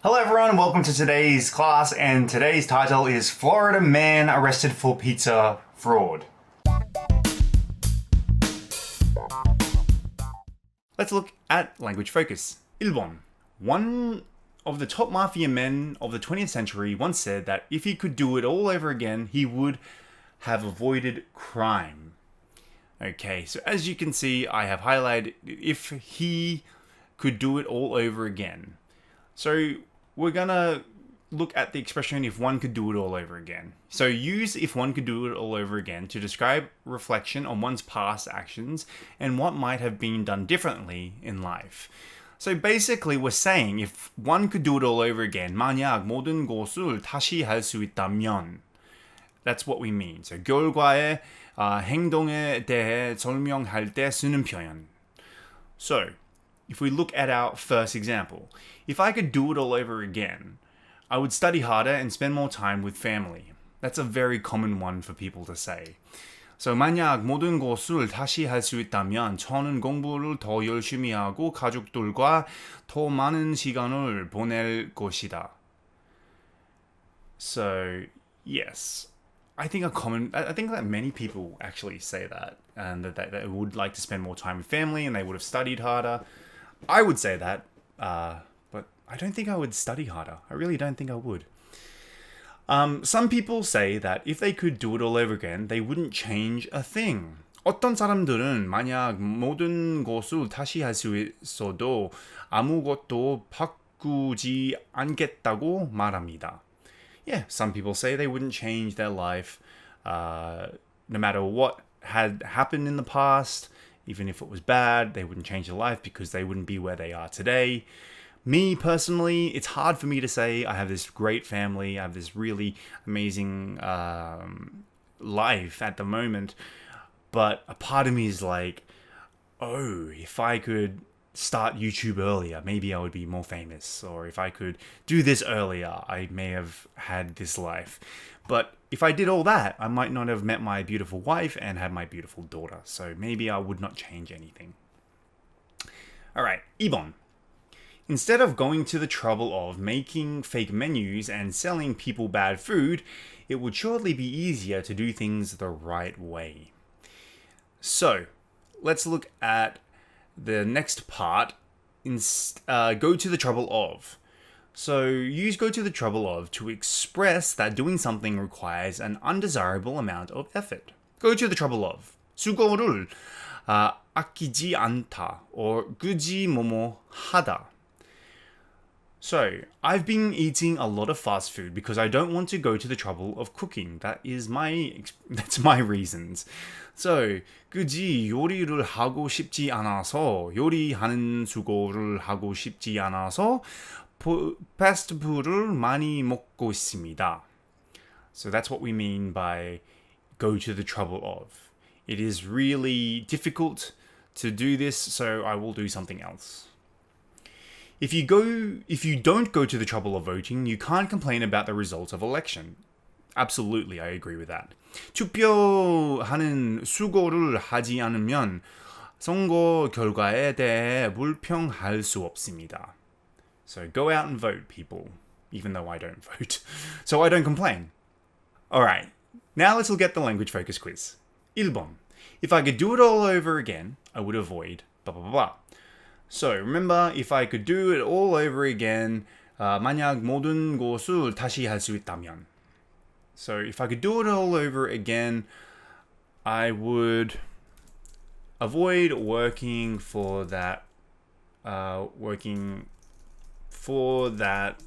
Hello everyone, welcome to today's class, and today's title is Florida Man Arrested for Pizza Fraud. Let's look at language focus. 1번. One of the top mafia men of the 20th century once said that if he could do it all over again, he would have avoided crime. Okay, so as you can see, I have highlighted if he could do it all over again. So we're gonna look at the expression if one could do it all over again. So use if one could do it all over again to describe reflection on one's past actions and what might have been done differently in life. So basically we're saying if one could do it all over again, 만약 모든 것을 다시 할 수 있다면. That's what we mean. So 결과의 행동에 대해 설명할 때 쓰는 표현. So if we look at our first example, if I could do it all over again, I would study harder and spend more time with family. That's a very common one for people to say. So 만약 모든 것을 다시 할 수 있다면 저는 공부를 더 열심히 하고 가족들과 더 많은 시간을 보낼 것이다. So yes, I think that many people actually say that, and that they would like to spend more time with family and they would have studied harder. I would say that, but I don't think I would study harder. I really don't think I would. Some people say that if they could do it all over again, they wouldn't change a thing. 어떤 사람들은 만약 모든 것을 다시 할 수 있어도 아무것도 바꾸지 않겠다고 말합니다. Yeah, some people say they wouldn't change their life, no matter what had happened in the past. Even if it was bad, they wouldn't change their life because they wouldn't be where they are today. Me, personally, it's hard for me to say I have this great family, I have this really amazing life at the moment, but a part of me is like, oh, if I could start YouTube earlier, maybe I would be more famous, or if I could do this earlier, I may have had this life. But if I did all that, I might not have met my beautiful wife and had my beautiful daughter. So maybe I would not change anything. Alright, 2번. Instead of going to the trouble of making fake menus and selling people bad food, it would surely be easier to do things the right way. So, let's look at the next part. Go to the trouble of. So use go to the trouble of to express that doing something requires an undesirable amount of effort. Go to the trouble of. 수고를 아끼지 않다 or 굳이 뭐뭐 하다. So, I've been eating a lot of fast food because I don't want to go to the trouble of cooking. That's my reasons. So, 굳이 요리를 하고 싶지 않아서 요리하는 수고를 하고 싶지 않아서 패스트푸드를 많이 먹고 있습니다. So that's what we mean by go to the trouble of. It is really difficult to do this, so I will do something else. If you don't go to the trouble of voting, you can't complain about the results of election. Absolutely, I agree with that. 투표하는 수고를 하지 않으면 선거 결과에 대해 불평할 수 없습니다. So go out and vote, people, even though I don't vote. So I don't complain. Alright, now let's look at the language focus quiz. 1번. If I could do it all over again, I would avoid blah blah blah. So remember, if I could do it all over again, 만약 모든 것을 다시 할 수 있다면. So if I could do it all over again, I would avoid working for that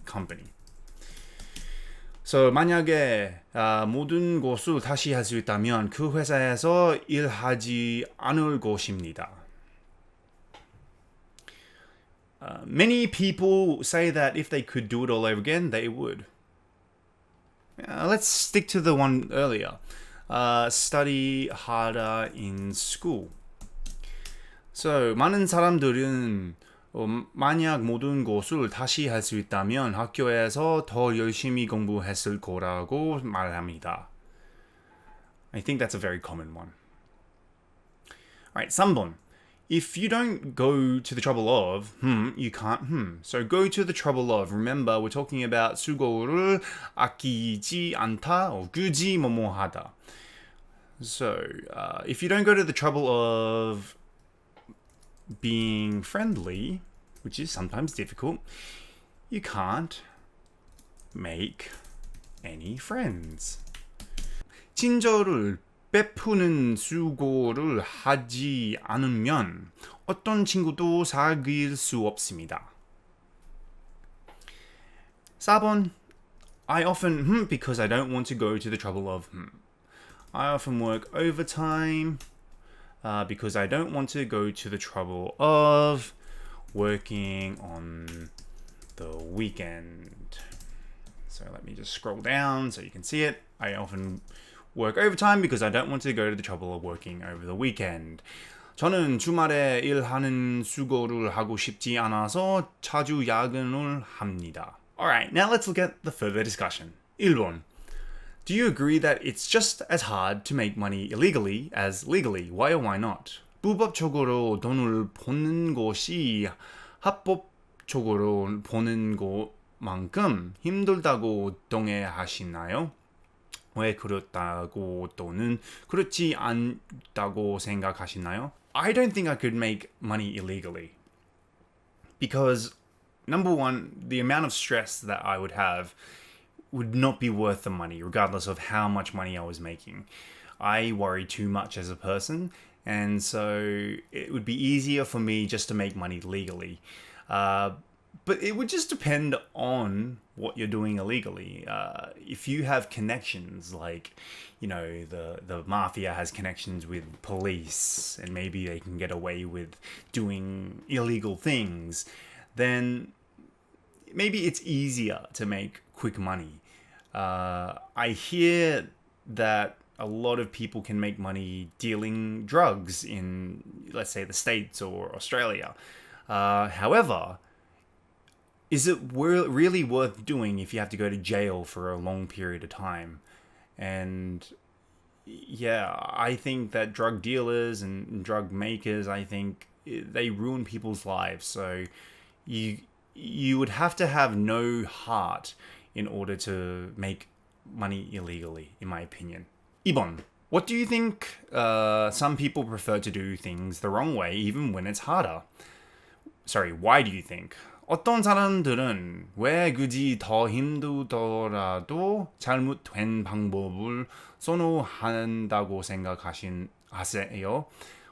company. So 만약에 모든 것을 다시 할 수 있다면 그 회사에서 일하지 않을 것입니다. Many people say that if they could do it all over again, they would. Let's stick to the one earlier. Study harder in school. So 많은 사람들은 만약 모든 것을 다시 할 수 있다면 학교에서 더 열심히 공부했을 거라고 말합니다. I think that's a very common one. Alright, 3번. If you don't go to the trouble of, you can't, So go to the trouble of. Remember, we're talking about 수고를 아끼지 않다 or 굳이 뭐뭐 하다. So, if you don't go to the trouble of being friendly, which is sometimes difficult, you can't make any friends. 친절을 베푸는 수고를 하지 않으면 어떤 친구도 사귈 수 없습니다. 4번 I often because I don't want to go to the trouble of I often work overtime because I don't want to go to the trouble of working on the weekend. So let me just scroll down so you can see it. I often work overtime because I don't want to go to the trouble of working over the weekend. 저는 주말에 일하는 수고를 하고 싶지 않아서 자주 야근을 합니다. Alright, now let's look at the further discussion. 1번. Do you agree that it's just as hard to make money illegally as legally? Why or why not? 불법적으로 돈을 버는 것이 합법적으로 버는 것만큼 힘들다고 동의하시나요? 왜 그렇다고 또는 그렇지 않다고 생각하시나요? I don't think I could make money illegally. Because, number one, the amount of stress that I would have would not be worth the money, regardless of how much money I was making. I worry too much as a person, and so it would be easier for me just to make money legally. But it would just depend on what you're doing illegally. If you have connections, like, the mafia has connections with police, and maybe they can get away with doing illegal things, then maybe it's easier to make quick money. I hear that a lot of people can make money dealing drugs in, let's say, the States or Australia. However, is it really worth doing if you have to go to jail for a long period of time? And yeah, I think that drug dealers and drug makers, I think they ruin people's lives. So you would have to have no heart in order to make money illegally, in my opinion. 2번. What do you think some people prefer to do things the wrong way even when it's harder? Sorry, why do you think? 어떤 사람들은 왜 굳이 더 힘들더라도 잘못된 방법을 선호한다고 생각하세요?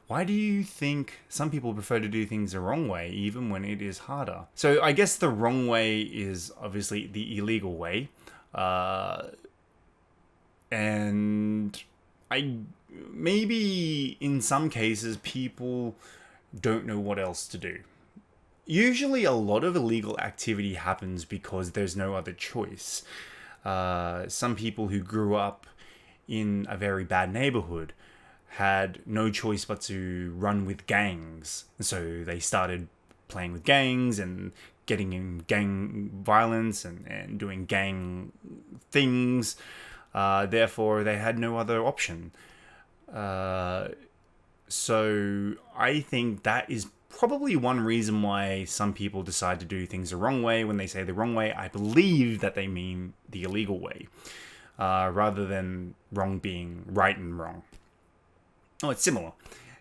Why do you think some people prefer to do things the wrong way even when it is harder? So I guess the wrong way is obviously the illegal way. And maybe in some cases people don't know what else to do. Usually a lot of illegal activity happens because there's no other choice. Some people who grew up in a very bad neighborhood had no choice but to run with gangs. So they started playing with gangs and getting in gang violence and doing gang things. Therefore, they had no other option. So I think that is probably one reason why some people decide to do things the wrong way. When they say the wrong way, I believe that they mean the illegal way, rather than wrong being right and wrong. Oh, it's similar.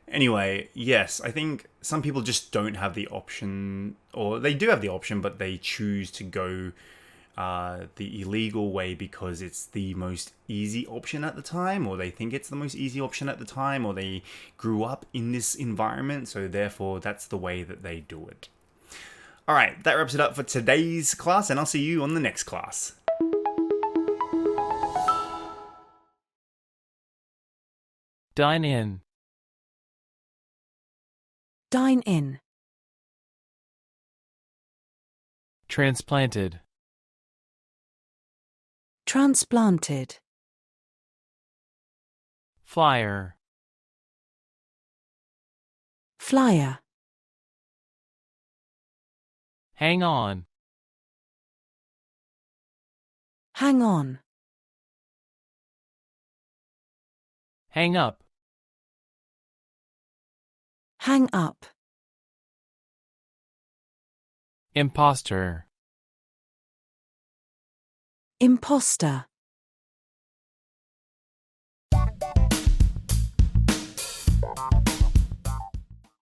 Anyway, yes, I think some people just don't have the option, or they do have the option, but they choose to go the illegal way because it's the most easy option at the time, or they think it's the most easy option at the time, or they grew up in this environment, so therefore that's the way that they do it. Alright, that wraps it up for today's class, and I'll see you on the next class. Dine in. Dine in. Transplanted. Transplanted. Flyer. Flyer. Hang on. Hang on. Hang up. hang up, imposter, imposter,